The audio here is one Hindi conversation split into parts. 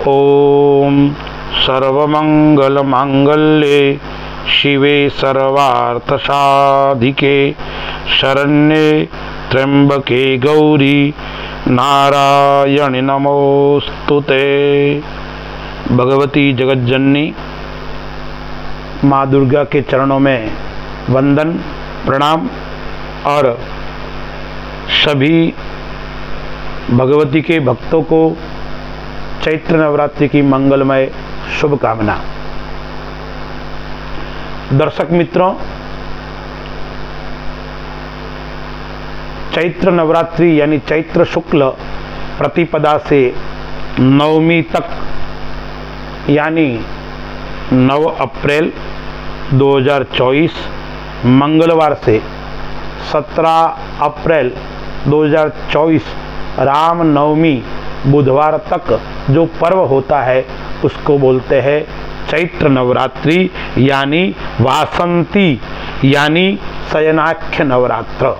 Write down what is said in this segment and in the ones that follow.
ओम सर्वमंगलमांगल्ये शिवे सर्वार्थसाधिके शरण्ये त्र्यंबके गौरी नारायणि नमोस्तुते। भगवती जगज्जननी माँ दुर्गा के चरणों में वंदन प्रणाम और सभी भगवती के भक्तों को चैत्र नवरात्रि की मंगलमय शुभकामना। दर्शक मित्रों, चैत्र नवरात्रि यानी चैत्र शुक्ल प्रतिपदा से नवमी तक यानी 9 अप्रैल 2024 मंगलवार से 17 अप्रैल 2024 राम नवमी बुधवार तक जो पर्व होता है उसको बोलते हैं चैत्र नवरात्रि यानी वासंती यानी शयनाख्य नवरात्र।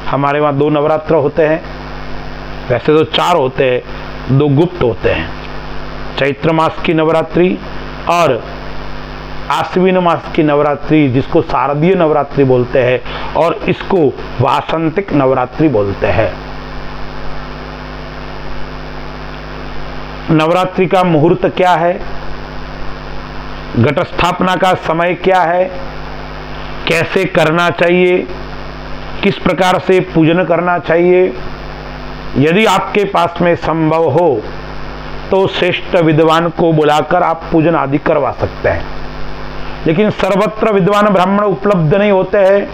हमारे वहाँ 2 नवरात्र होते हैं, वैसे तो 4 होते हैं, 2 गुप्त होते हैं। चैत्र मास की नवरात्रि और आश्विन मास की नवरात्रि जिसको शारदीय नवरात्रि बोलते हैं और इसको वासंतिक नवरात्रि बोलते हैं। नवरात्रि का मुहूर्त क्या है, घट स्थापना का समय क्या है, कैसे करना चाहिए, किस प्रकार से पूजन करना चाहिए, यदि आपके पास में संभव हो तो श्रेष्ठ विद्वान को बुलाकर आप पूजन आदि करवा सकते हैं। लेकिन सर्वत्र विद्वान ब्राह्मण उपलब्ध नहीं होते हैं,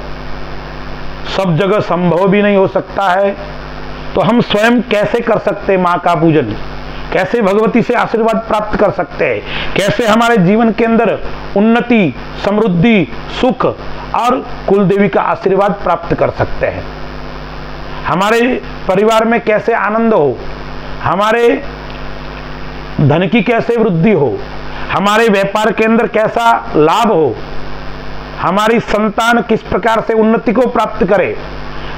सब जगह संभव भी नहीं हो सकता है, तो हम स्वयं कैसे कर सकते हैं माँ का पूजन, कैसे भगवती से आशीर्वाद प्राप्त कर सकते हैं, कैसे हमारे जीवन के अंदर उन्नति, समृद्धि, सुख और कुल देवी का आशीर्वाद प्राप्त कर सकते हैं, हमारे परिवार में कैसे आनंद हो, हमारे धन की कैसे वृद्धि हो, हमारे व्यापार के अंदर कैसा लाभ हो, हमारी संतान किस प्रकार से उन्नति को प्राप्त करे,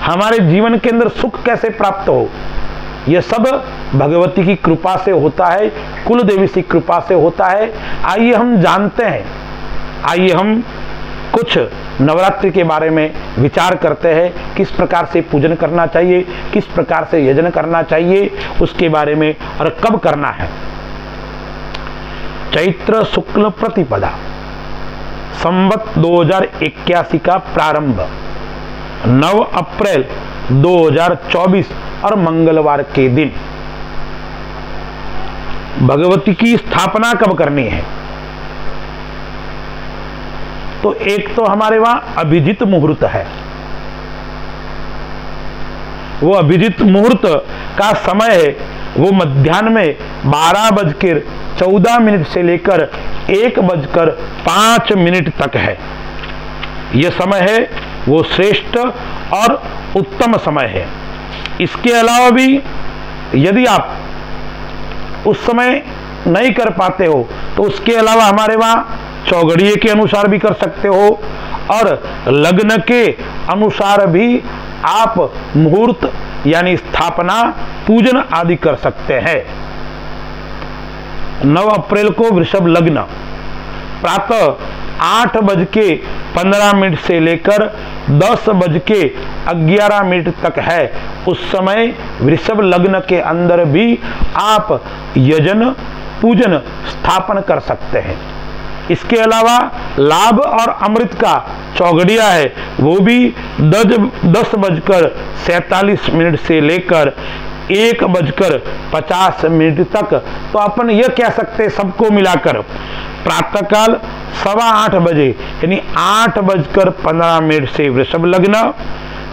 हमारे जीवन के अंदर सुख कैसे प्राप्त हो, यह सब भगवती की कृपा से होता है, कुल देवी की कृपा से होता है। आइए हम जानते हैं, आइए हम कुछ नवरात्रि के बारे में विचार करते हैं, किस प्रकार से पूजन करना चाहिए, किस प्रकार से यजन करना चाहिए, उसके बारे में और कब करना है। चैत्र शुक्ल प्रतिपदा संवत 2081 का प्रारंभ 9 अप्रैल 2024 और मंगलवार के दिन। भगवती की स्थापना कब करनी है, तो एक तो हमारे वहां अभिजित मुहूर्त है। वो अभिजित मुहूर्त का समय है वो मध्याह्न में 12:14 से लेकर 1:05 तक है। यह समय है वो श्रेष्ठ और उत्तम समय है। इसके अलावा भी यदि आप उस समय नहीं कर पाते हो तो उसके अलावा हमारे वहाँ चौघड़िए के अनुसार भी कर सकते हो और लग्न के अनुसार भी आप मुहूर्त यानी स्थापना, पूजन आदि कर सकते हैं। 9 अप्रैल को वृषभ लग्न प्रातः 8:15 से लेकर 10:11 तक है। उस समय वृषभ लग्न के अंदर भी आप यजन, पूजन, स्थापन कर सकते हैं। इसके अलावा लाभ और अमृत का चौघड़िया है, वो भी 10:47 से लेकर 1:50 तक। तो अपन यह कह सकते हैं सबको मिलाकर प्रातःकाल 8:15 बजे यानी 8:15 से वृषभ लग्न,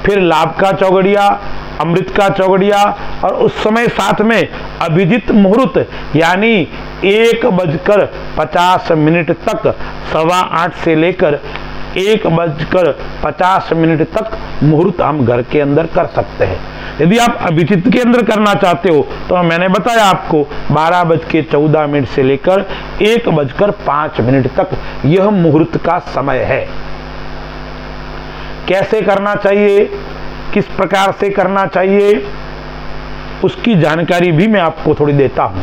फिर लाभ का चौघड़िया, अमृत का चौघड़िया और उस समय साथ में अभिजित मुहूर्त यानी 1:50 तक 8:15 से लेकर 1:50 तक मुहूर्त हम घर के अंदर कर सकते हैं। यदि आप अभिजित के अंदर करना चाहते हो तो मैंने बताया आपको 12:14 से लेकर 1:05 तक यह मुहूर्त का समय है। कैसे करना चाहिए, किस प्रकार से करना चाहिए, उसकी जानकारी भी मैं आपको थोड़ी देता हूं।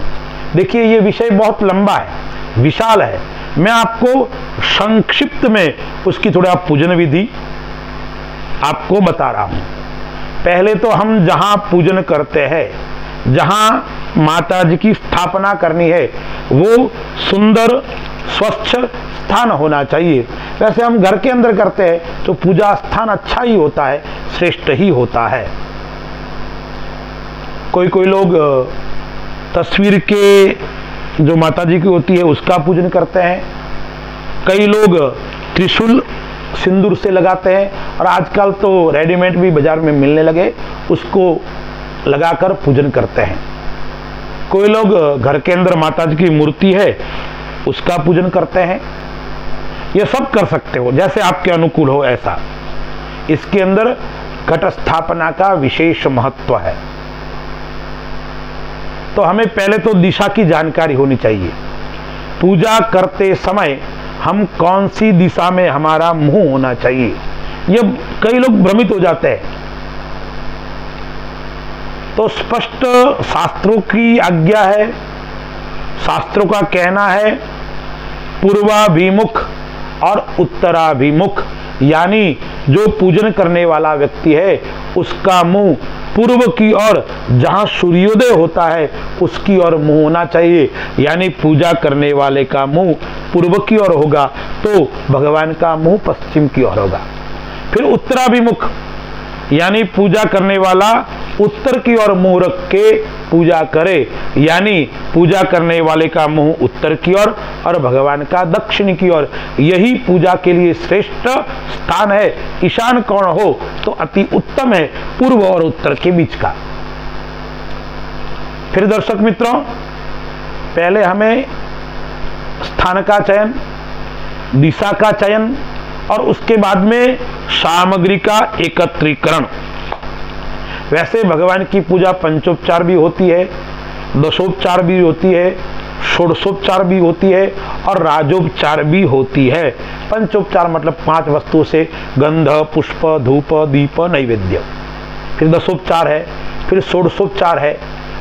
देखिए ये विषय बहुत लंबा है, विशाल है, मैं आपको संक्षिप्त में उसकी थोड़ा पूजन विधि आपको बता रहा हूं। पहले तो हम जहां पूजन करते हैं, जहां माता जी की स्थापना करनी है, वो सुंदर स्वच्छ स्थान होना चाहिए। वैसे हम घर के अंदर करते हैं तो पूजा स्थान अच्छा ही होता है, श्रेष्ठ ही होता है। कोई कोई लोग तस्वीर के जो माता जी की होती है उसका पूजन करते हैं, कई लोग त्रिशूल सिंदूर से लगाते हैं, और आजकल तो रेडीमेड भी बाजार में मिलने लगे, उसको लगाकर पूजन करते हैं। कोई लोग घर के अंदर माता जी की मूर्ति है उसका पूजन करते हैं। ये सब कर सकते हो, जैसे आपके अनुकूल हो ऐसा। इसके अंदर घट स्थापना का विशेष महत्व है। तो हमें पहले तो दिशा की जानकारी होनी चाहिए। पूजा करते समय हम कौन सी दिशा में हमारा मुंह होना चाहिए, ये कई लोग भ्रमित हो जाते हैं। तो स्पष्ट शास्त्रों की आज्ञा है, शास्त्रों का कहना है पूर्वाभिमुख और उत्तराभिमुख, यानी जो पूजन करने वाला व्यक्ति है उसका मुंह पूर्व की ओर, जहां सूर्योदय होता है उसकी ओर मुंह होना चाहिए। यानी पूजा करने वाले का मुंह पूर्व की ओर होगा तो भगवान का मुंह पश्चिम की ओर होगा। फिर उत्तराभिमुख, यानी पूजा करने वाला उत्तर की ओर मुंह रख के पूजा करे, यानी पूजा करने वाले का मुंह उत्तर की ओर और भगवान का दक्षिण की ओर। यही पूजा के लिए श्रेष्ठ स्थान है। ईशान कोण हो तो अति उत्तम है, पूर्व और उत्तर के बीच का। फिर दर्शक मित्रों, पहले हमें स्थान का चयन, दिशा का चयन और उसके बाद में सामग्री का एकत्रीकरण। वैसे भगवान की पूजा पंचोपचार भी होती है, दशोपचार भी होती है, षोडशोपचार भी होती है और राजोपचार भी होती है। पंचोपचार मतलब 5 वस्तु से गंध, पुष्प, धूप, दीप, नैवेद्य। फिर दशोपचार है, फिर षोडशोपचार है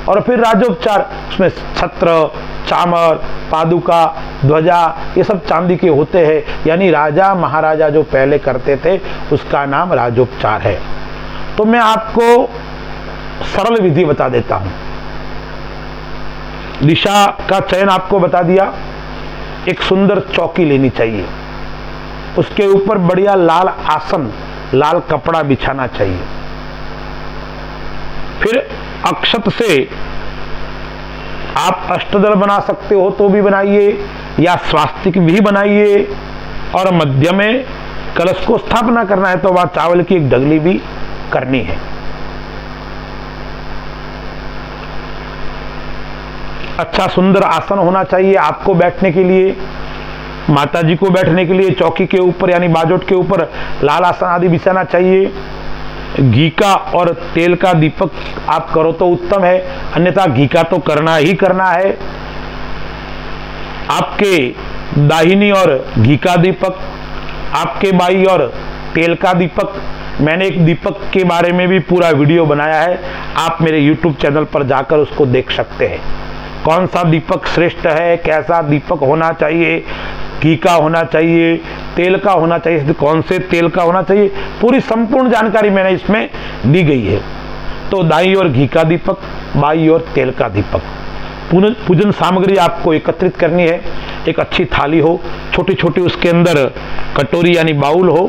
और फिर राजोपचार, उसमें छत्र, चामर, पादुका, ध्वजा, ये सब चांदी के होते हैं। यानी राजा महाराजा जो पहले करते थे उसका नाम राजोपचार है। तो मैं आपको सरल विधि बता देता हूं। दिशा का चयन आपको बता दिया। एक सुंदर चौकी लेनी चाहिए, उसके ऊपर बढ़िया लाल आसन, लाल कपड़ा बिछाना चाहिए। फिर अक्षत से आप अष्टदल बना सकते हो तो भी बनाइए, या स्वास्तिक भी बनाइए, और मध्य में कलश को स्थापना करना है तो वह चावल की एक डगली भी करनी है। अच्छा सुंदर आसन होना चाहिए आपको बैठने के लिए, माता जी को बैठने के लिए चौकी के ऊपर यानी बाजोट के ऊपर लाल आसन आदि बिछाना चाहिए। घी का और तेल का दीपक आप करो तो उत्तम है, अन्यथा घी का तो करना ही करना है। आपके दाहिनी और घी का दीपक, आपके बाई और तेल का दीपक। मैंने एक दीपक के बारे में भी पूरा वीडियो बनाया है, आप मेरे YouTube चैनल पर जाकर उसको देख सकते हैं। कौन सा दीपक श्रेष्ठ है, कैसा दीपक होना चाहिए, घी का होना चाहिए, तेल का होना चाहिए, कौन से तेल का होना चाहिए, पूरी संपूर्ण जानकारी मैंने इसमें दी गई है। तो दाई और घी का दीपक, बाई और तेल का दीपक। पूजन सामग्री आपको एकत्रित करनी है। एक अच्छी थाली हो, छोटी छोटी उसके अंदर कटोरी यानी बाउल हो,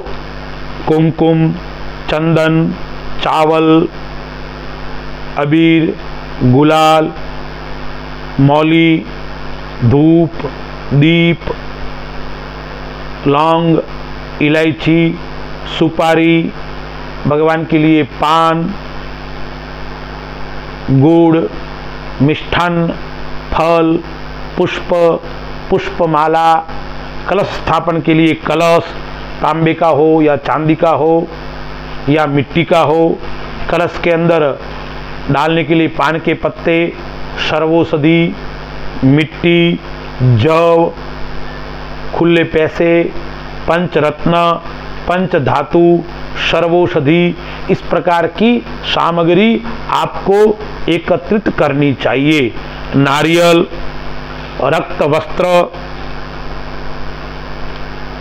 कुमकुम, चंदन, चावल, अबीर, गुलाल, मौली, धूप, दीप, लौंग, इलायची, सुपारी, भगवान के लिए पान, गुड़, मिष्ठान्न, फल, पुष्प, पुष्पमाला, कलश स्थापन के लिए कलश तांबे का हो या चांदी का हो या मिट्टी का हो, कलश के अंदर डालने के लिए पान के पत्ते, सर्वौषधि, मिट्टी, जव, खुले पैसे, पंचरत्न, पंचधातु, सर्वौषधि, इस प्रकार की सामग्री आपको एकत्रित करनी चाहिए। नारियल, रक्त वस्त्र,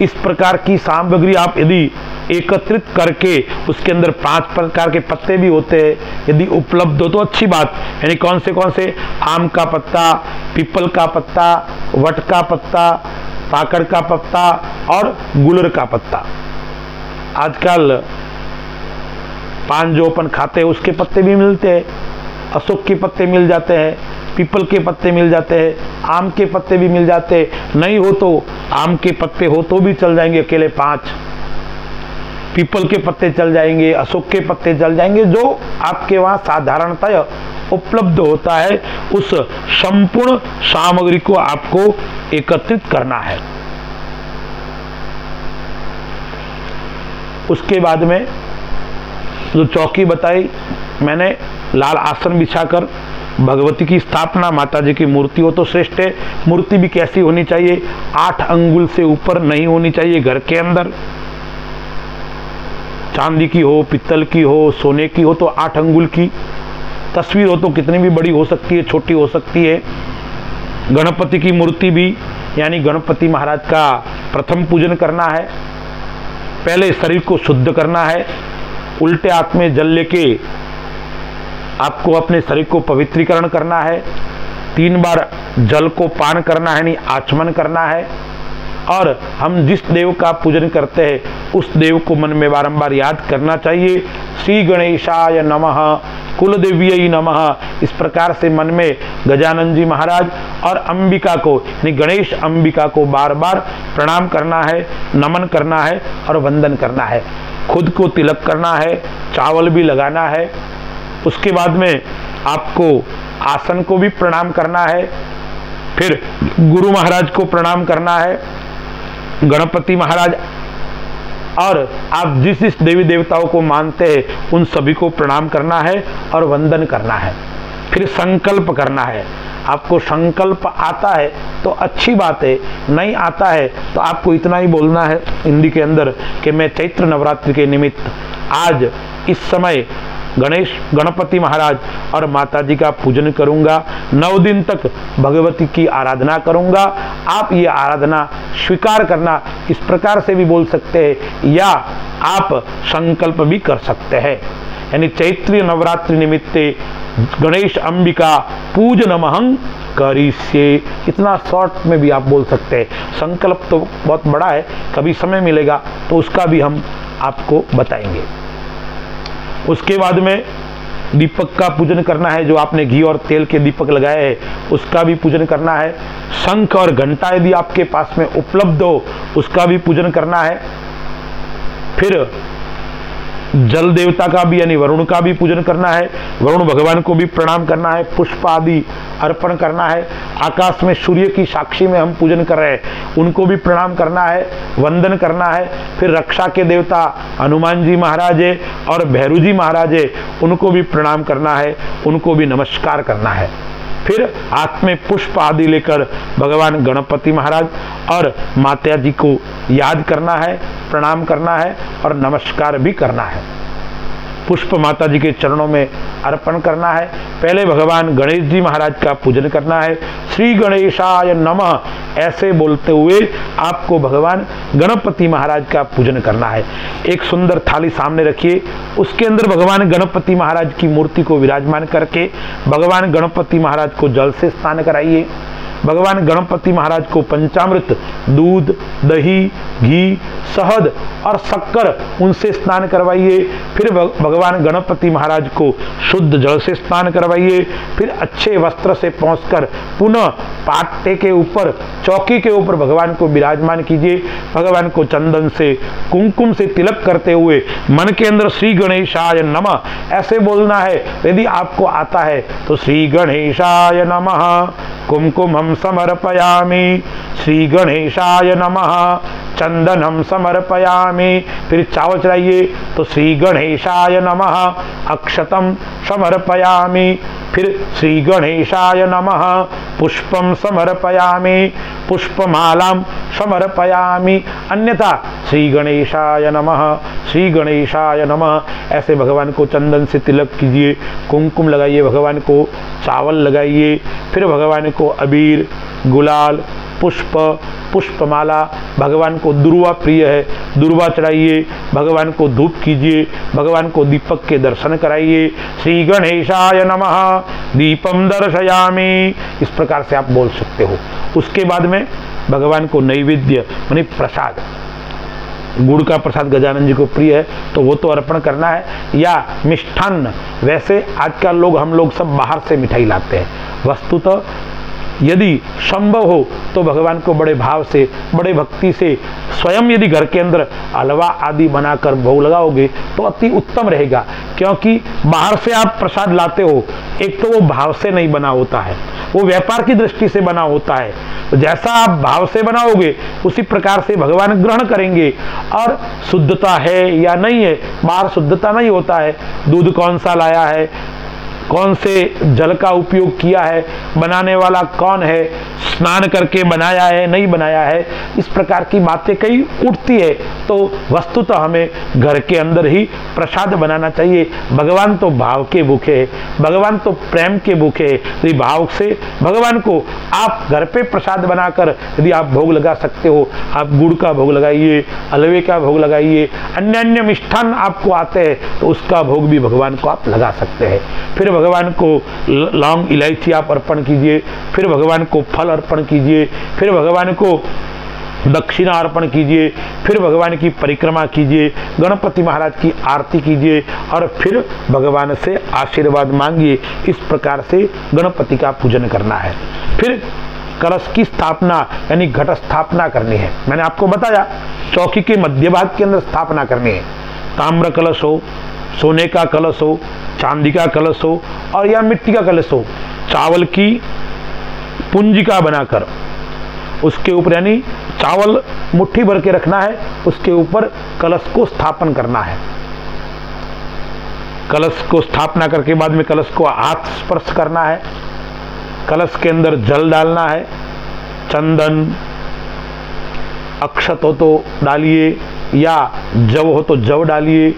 इस प्रकार की सामग्री आप यदि एकत्रित करके, उसके अंदर 5 प्रकार के पत्ते भी होते हैं, यदि उपलब्ध हो तो अच्छी बात। यानी कौन से आम का पत्ता, पीपल का पत्ता, वट का पत्ता, पाकड़ का पत्ता और गुलर का पत्ता। आजकल पान जो अपन खाते हैं उसके पत्ते भी मिलते हैं, अशोक के पत्ते मिल जाते हैं, पीपल के पत्ते मिल जाते हैं, आम के पत्ते भी मिल जाते हैं। नहीं हो तो आम के पत्ते हो तो भी चल जाएंगे अकेले 5, पीपल के पत्ते चल जाएंगे, अशोक के पत्ते चल जाएंगे, जो आपके वहां साधारणतः उपलब्ध होता है। उस संपूर्ण सामग्री को आपको एकत्रित करना है। उसके बाद में जो चौकी बताई मैंने, लाल आसन बिछाकर भगवती की स्थापना, माता जी की मूर्ति हो तो श्रेष्ठ है। मूर्ति भी कैसी होनी चाहिए? 8 अंगुल से ऊपर नहीं होनी चाहिए। घर के अंदर चांदी की हो, पित्तल की हो, सोने की हो तो 8 अंगुल की। तस्वीर हो तो कितनी भी बड़ी हो सकती है, छोटी हो सकती है। गणपति की मूर्ति भी, यानी गणपति महाराज का प्रथम पूजन करना है। पहले शरीर को शुद्ध करना है। उल्टे हाथ में जल लेके आपको अपने शरीर को पवित्रीकरण करना है। 3 बार जल को पान करना है, यानी आचमन करना है। और हम जिस देव का पूजन करते हैं उस देव को मन में बारंबार याद करना चाहिए। श्री गणेशाय नमः, कुल देव्यै नमः। इस प्रकार से मन में गजानन जी महाराज और अंबिका को, यानी गणेश अंबिका को बार बार प्रणाम करना है, नमन करना है और वंदन करना है। खुद को तिलक करना है, चावल भी लगाना है। उसके बाद में आपको आसन को भी प्रणाम करना है। फिर गुरु महाराज को प्रणाम करना है, गणपति महाराज और आप जिस जिस देवी देवताओं को मानते हैं उन सभी को प्रणाम करना है और वंदन करना है। फिर संकल्प करना है। आपको संकल्प आता है तो अच्छी बात है, नहीं आता है तो आपको इतना ही बोलना है हिंदी के अंदर कि मैं चैत्र नवरात्रि के निमित्त आज इस समय गणपति महाराज और माता जी का पूजन करूंगा, 9 दिन तक भगवती की आराधना करूंगा। आप ये आराधना स्वीकार करना, इस प्रकार से भी बोल सकते हैं या आप संकल्प भी कर सकते हैं। यानी चैत्रीय नवरात्रि निमित्ते गणेश अंबिका पूजनमहं करिष्ये, इतना शॉर्ट में भी आप बोल सकते हैं। संकल्प तो बहुत बड़ा है, कभी समय मिलेगा तो उसका भी हम आपको बताएंगे। उसके बाद में दीपक का पूजन करना है। जो आपने घी और तेल के दीपक लगाए हैं उसका भी पूजन करना है। शंख और घंटा यदि आपके पास में उपलब्ध हो उसका भी पूजन करना है। फिर जल देवता का भी, यानी वरुण का भी पूजन करना है। वरुण भगवान को भी प्रणाम करना है, पुष्प आदि अर्पण करना है। आकाश में सूर्य की साक्षी में हम पूजन कर रहे हैं, उनको भी प्रणाम करना है, वंदन करना है। फिर रक्षा के देवता हनुमान जी महाराज है और भैरू जी महाराज है, उनको भी प्रणाम करना है, उनको भी नमस्कार करना है। फिर हाथ में पुष्प आदि लेकर भगवान गणपति महाराज और माता जी को याद करना है, प्रणाम करना है और नमस्कार भी करना है। पुष्प माता जी के चरणों में अर्पण करना है। पहले भगवान गणेश जी महाराज का पूजन करना है। श्री गणेशाय नमः ऐसे बोलते हुए आपको भगवान गणपति महाराज का पूजन करना है। एक सुंदर थाली सामने रखिए, उसके अंदर भगवान गणपति महाराज की मूर्ति को विराजमान करके भगवान गणपति महाराज को जल से स्नान कराइए। भगवान गणपति महाराज को पंचामृत, दूध, दही, घी, शहद और शक्कर उनसे स्नान करवाइए। फिर भगवान गणपति महाराज को शुद्ध जल से स्नान करवाइए। फिर अच्छे वस्त्र से पहुंचकर पुनः पाटे के ऊपर, चौकी के ऊपर भगवान को विराजमान कीजिए। भगवान को चंदन से, कुमकुम से तिलक करते हुए मन के अंदर श्री गणेशाय नमः ऐसे बोलना है। यदि आपको आता है तो श्री गणेशाय नमः कुमकुम हम समर्पयामि, श्री गणेशाय नमः चंदनम समर्पयामि। फिर चावल चढ़ाइए तो श्री गणेशाय नमः अक्षतम समर्पयामि। फिर श्री गणेशाय नमः पुष्पम समर्पयामि पुष्पमालाम समर्पयामि। अन्यथा श्री गणेशाय नमः श्री गणेशाय नमः। ऐसे भगवान को चंदन से तिलक कीजिए, कुमकुम लगाइए, भगवान को चावल लगाइए। फिर भगवान को अबीर, गुलाल, पुष्प, पुष्पमाला, भगवान को दुर्वा प्रिय है, दुर्वा चढ़ाइए, भगवान को धूप कीजिए, भगवान को दीपक के दर्शन कराइए। श्री गणेशाय नमः दीपम दर्शयामि, इस प्रकार से आप बोल सकते हो। उसके बाद में भगवान को नैवेद्य माने प्रसाद, गुड़ का प्रसाद गजानन जी को प्रिय है तो वो तो अर्पण करना है, या मिष्ठान्न। वैसे आजकल लोग हम लोग सब बाहर से मिठाई लाते हैं, वस्तुतः यदि संभव हो तो भगवान को बड़े भाव से, बड़े भक्ति से स्वयं यदि घर के अंदर हलवा आदि बनाकर भोग लगाओगे तो अति उत्तम रहेगा। क्योंकि बाहर से आप प्रसाद लाते हो, एक तो वो भाव से नहीं बना होता है, वो व्यापार की दृष्टि से बना होता है। तो जैसा आप भाव से बनाओगे उसी प्रकार से भगवान ग्रहण करेंगे। और शुद्धता है या नहीं है, बाहर शुद्धता नहीं होता है, दूध कौन सा लाया है, कौन से जल का उपयोग किया है, बनाने वाला कौन है, स्नान करके बनाया है नहीं बनाया है, इस प्रकार की बातें कई उठती है। तो वस्तुतः हमें घर के अंदर ही प्रसाद बनाना चाहिए। भगवान तो भाव के भूखे है, भगवान तो प्रेम के भूखे है। यदि भाव से भगवान को आप घर पे प्रसाद बनाकर यदि आप भोग लगा सकते हो, आप गुड़ का भोग लगाइए, हलवे का भोग लगाइए, अन्य अन्य मिष्ठान आपको आते हैं तो उसका भोग भी भगवान को आप लगा सकते हैं। फिर भगवान को लौंग इलायची आप अर्पण कीजिए, फिर भगवान को फल अर्पण कीजिए, फिर भगवान को दक्षिणा अर्पण कीजिए, फिर भगवान की परिक्रमा कीजिए, गणपति महाराज की आरती कीजिए और फिर भगवान से आशीर्वाद मांगिए। इस प्रकार से गणपति का पूजन करना है। फिर कलश की स्थापना यानी घट स्थापना करनी है। मैंने आपको बताया चौकी के मध्य भाग के अंदर स्थापना करनी है। ताम्र कलश हो, सोने का कलश हो, चांदी का कलश हो और या मिट्टी का कलश हो, चावल की पुंजिका बनाकर उसके ऊपर यानी चावल मुट्ठी भर के रखना है, उसके ऊपर कलश को स्थापन करना है। कलश को स्थापना करके बाद में कलश को हाथ स्पर्श करना है, कलश के अंदर जल डालना है, चंदन, अक्षत हो तो डालिए या जव हो तो जव डालिए,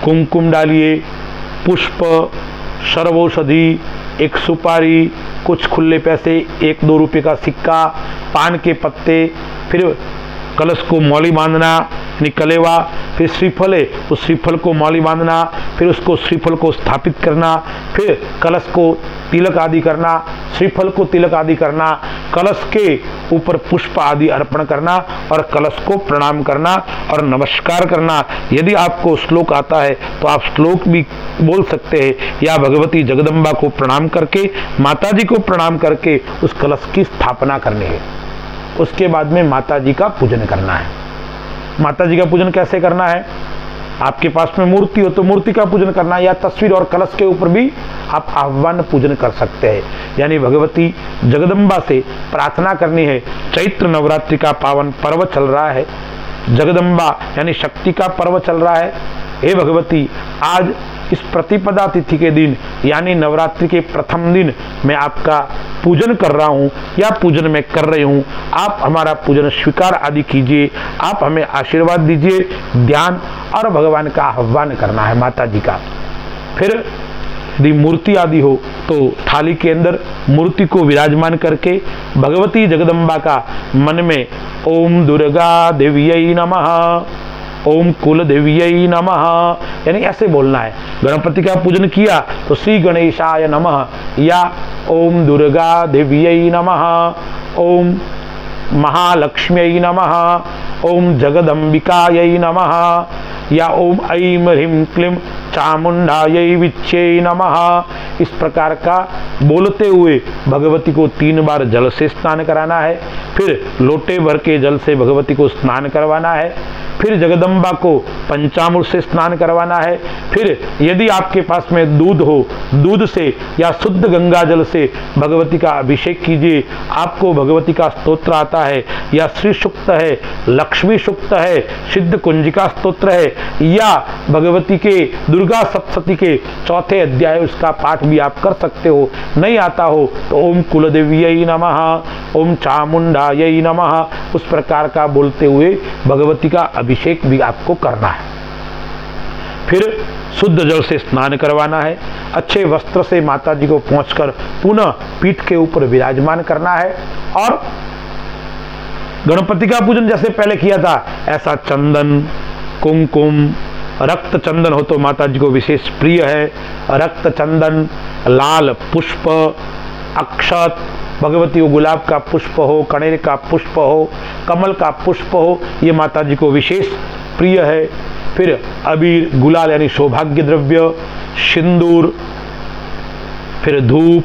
कुमकुम डालिए, पुष्प, सर्वौषधि, एक सुपारी, कुछ खुले पैसे, 1-2 रुपये का सिक्का, पान के पत्ते, फिर कलश को मौली बांधना कलेवा, फिर श्रीफल है उस श्रीफल को मौली बांधना, फिर उसको श्रीफल को स्थापित करना, फिर कलश को तिलक आदि करना, श्रीफल को तिलक आदि करना, कलश के ऊपर पुष्प आदि अर्पण करना और कलश को प्रणाम करना और नमस्कार करना। यदि आपको श्लोक आता है तो आप श्लोक भी बोल सकते हैं या भगवती जगदम्बा को प्रणाम करके, माता जी को प्रणाम करके उस कलश की स्थापना करनी है। उसके बाद में माता जी का पूजन करना है। माता जी का पूजन कैसे करना है? आपके पास में मूर्ति हो तो मूर्ति का पूजन करना है, या तस्वीर और कलश के ऊपर भी आप आह्वान पूजन कर सकते हैं। यानी भगवती जगदम्बा से प्रार्थना करनी है। चैत्र नवरात्रि का पावन पर्व चल रहा है, जगदम्बा यानी शक्ति का पर्व चल रहा है। हे भगवती, आज इस प्रतिपदा तिथि के दिन यानी नवरात्रि के प्रथम दिन मैं आपका पूजन कर रहा हूँ या पूजन में कर रही हूँ। आप हमारा पूजन स्वीकार आदि कीजिए, आप हमें आशीर्वाद दीजिए। ध्यान और भगवान का आह्वान करना है माता जी का। फिर यदि मूर्ति आदि हो तो थाली के अंदर मूर्ति को विराजमान करके भगवती जगदम्बा का मन में ओम दुर्गा देव्यै नमः, ओम कुल देव्यै नमः यानी ऐसे बोलना है। गणपति का पूजन किया तो श्री गणेशाय नमः या ओम दुर्गा देव्यै नमः, ओम महालक्ष्म्यै नमः, ओम जगदम्बिकायै नमः या ओम ऐं ह्रीं क्लीं चामुंडायै विच्यै नमः। इस प्रकार का बोलते हुए भगवती को 3 बार जल से स्नान कराना है। फिर लोटे भर के जल से भगवती को स्नान करवाना है। फिर जगदम्बा को पंचामृत से स्नान करवाना है। फिर यदि आपके पास में दूध हो, दूध से या शुद्ध गंगा जल से भगवती का अभिषेक कीजिए। आपको भगवती का स्तोत्र आता है, या श्री सूक्त है, लक्ष्मी सूक्त है, सिद्ध कुंजिका स्तोत्र है, या भगवती के दुर्गा सप्तशती के 4थे अध्याय उसका पाठ भी आप कर सकते हो। नहीं आता हो तो ओम कुलदेव्यै नमः, ओम चामुंडायै नमः, उस प्रकार का बोलते हुए भगवती का अभिषेक भी आपको करना है। फिर शुद्ध जल से स्नान करवाना है। अच्छे वस्त्र से माता जी को पहुंचकर पुनः पीठ के ऊपर विराजमान करना है। और गणपति का पूजन जैसे पहले किया था ऐसा चंदन, कुमकुम, रक्त चंदन हो तो माता जी को विशेष प्रिय है। रक्त चंदन, लाल पुष्प, अक्षत, भगवती को गुलाब का पुष्प हो, कनेर का पुष्प हो, कमल का पुष्प हो, ये माता जी को विशेष प्रिय है। फिर अबीर, गुलाल यानी सौभाग्य द्रव्य, सिंदूर, फिर धूप,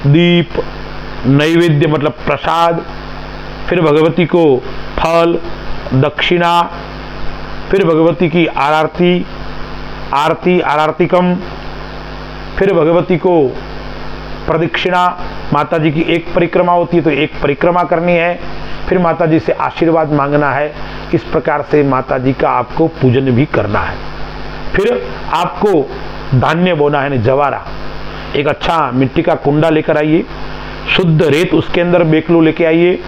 दीप, नैवेद्य मतलब प्रसाद, फिर भगवती को फल, दक्षिणा, फिर भगवती की आरती, आरतिकम, फिर भगवती को प्रदक्षिणा। माता जी की एक परिक्रमा होती है तो एक परिक्रमा करनी है। फिर माता जी से आशीर्वाद मांगना है। इस प्रकार से माता जी का आपको पूजन भी करना है। फिर आपको धान्य बोना है, जवारा। एक अच्छा मिट्टी का कुंडा लेकर आइए, शुद्ध रेत उसके अंदर बेकलू लेके आइए।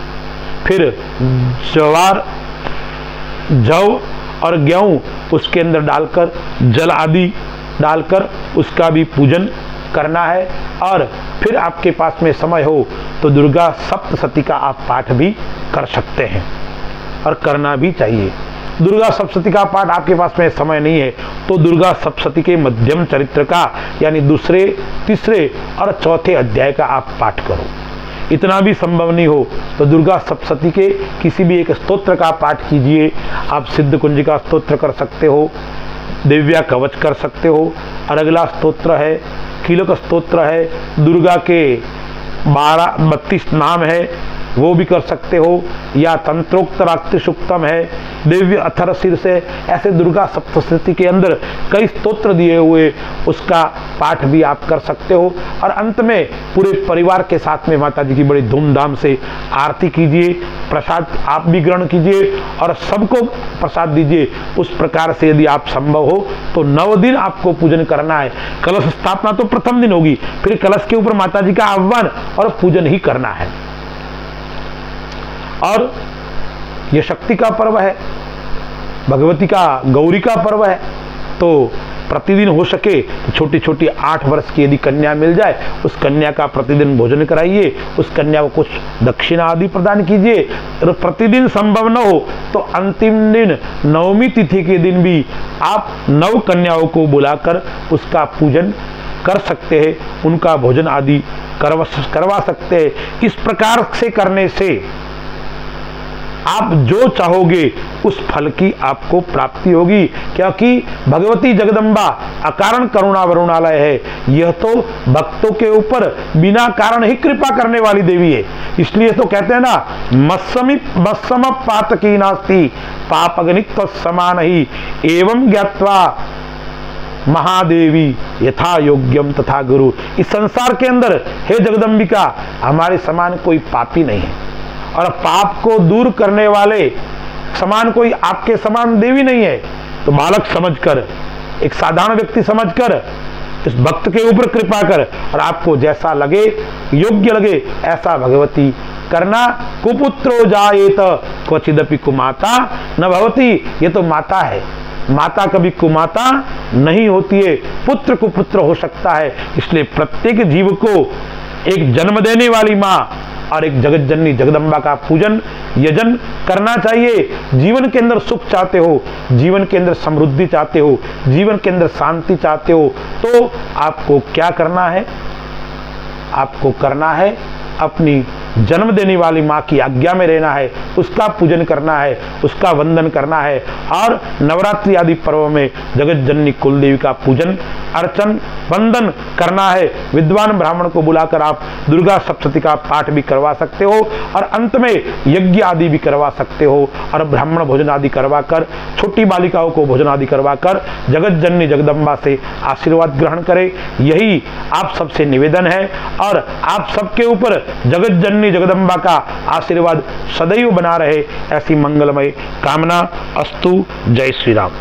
फिर जवार, जव और गेहूं उसके अंदर डालकर, जल आदि डालकर उसका भी पूजन करना है। और फिर आपके पास में समय हो तो दुर्गा सप्तशती का आप पाठ भी कर सकते हैं और करना भी चाहिए। दुर्गा सप्तशती का पाठ आपके पास में समय नहीं है तो दुर्गा सप्तशती के मध्यम चरित्र का यानी 2रे, 3रे और 4थे अध्याय का आप पाठ करो। इतना भी संभव नहीं हो तो दुर्गा सप्तशती के किसी भी एक स्तोत्र का पाठ कीजिए। आप सिद्ध कुंजिका स्तोत्र कर सकते हो, दिव्या कवच कर सकते हो, और अगला स्तोत्र है कीलक स्तोत्र है, दुर्गा के 32 नाम है वो भी कर सकते हो, या तंत्रोक्त रात्रि सुक्तम है, दिव्य अथर सिर से, ऐसे दुर्गा सप्तशती के अंदर कई स्तोत्र दिए हुए उसका पाठ भी आप कर सकते हो। और अंत में पूरे परिवार के साथ में माता जी की बड़ी धूमधाम से आरती कीजिए, प्रसाद आप भी ग्रहण कीजिए और सबको प्रसाद दीजिए। उस प्रकार से यदि आप संभव हो तो 9 दिन आपको पूजन करना है। कलश स्थापना तो प्रथम दिन होगी, फिर कलश के ऊपर माता जी का आह्वान और पूजन ही करना है। और यह शक्ति का पर्व है, भगवती का गौरी का पर्व है, तो प्रतिदिन हो सके तो छोटी छोटी 8 वर्ष की यदि कन्या मिल जाए उस कन्या का प्रतिदिन भोजन कराइए, उस कन्या को कुछ दक्षिणा आदि प्रदान कीजिए। और प्रतिदिन संभव न हो तो अंतिम दिन 9वीं तिथि के दिन भी आप 9 कन्याओं को बुलाकर उसका पूजन कर सकते हैं, उनका भोजन आदि करवा सकते हैं। इस प्रकार से करने से आप जो चाहोगे उस फल की आपको प्राप्ति होगी, क्योंकि भगवती जगदम्बा अकारण करुणा वरुणालय है। यह तो भक्तों के ऊपर बिना कारण ही कृपा करने वाली देवी है। इसलिए तो कहते हैं ना, मत्सम पातकी नास्ति पापगनित समान ही एवं ज्ञात्वा महादेवी यथा योग्यम तथा गुरु। इस संसार के अंदर हे जगदम्बिका हमारे समान कोई पापी नहीं है और पाप को दूर करने वाले समान कोई आपके समान देवी नहीं है। तो बालक समझकर, एक साधारण व्यक्ति समझकर इस भक्त के ऊपर कृपा कर और आपको जैसा लगे, योग्य लगे ऐसा भगवती करना। कुपुत्रो जायेत क्वचिदपि कुमाता न भवती। ये तो माता है, माता कभी कुमाता नहीं होती है, पुत्र कुपुत्र हो सकता है। इसलिए प्रत्येक जीव को एक जन्म देने वाली माँ और एक जगत जननी जगदम्बा का पूजन यजन करना चाहिए। जीवन के अंदर सुख चाहते हो, जीवन के अंदर समृद्धि चाहते हो, जीवन के अंदर शांति चाहते हो, तो आपको क्या करना है? आपको करना है अपनी जन्म देने वाली माँ की आज्ञा में रहना है, उसका पूजन करना है, उसका वंदन करना है। और नवरात्रि आदि पर्व में जगत जननी कुलदेवी का पूजन अर्चन वंदन करना है। विद्वान ब्राह्मण को बुलाकर आप दुर्गा सप्तशती का पाठ भी करवा सकते हो और अंत में यज्ञ आदि भी करवा सकते हो और ब्राह्मण भोजन आदि करवाकर, छोटी बालिकाओं को भोजन आदि करवाकर जगत जननी जगदम्बा से आशीर्वाद ग्रहण करें। यही आप सबसे निवेदन है और आप सबके ऊपर जगत जननी जगदम्बा का आशीर्वाद सदैव बना रहे, ऐसी मंगलमय कामना अस्तु। जय श्री राम।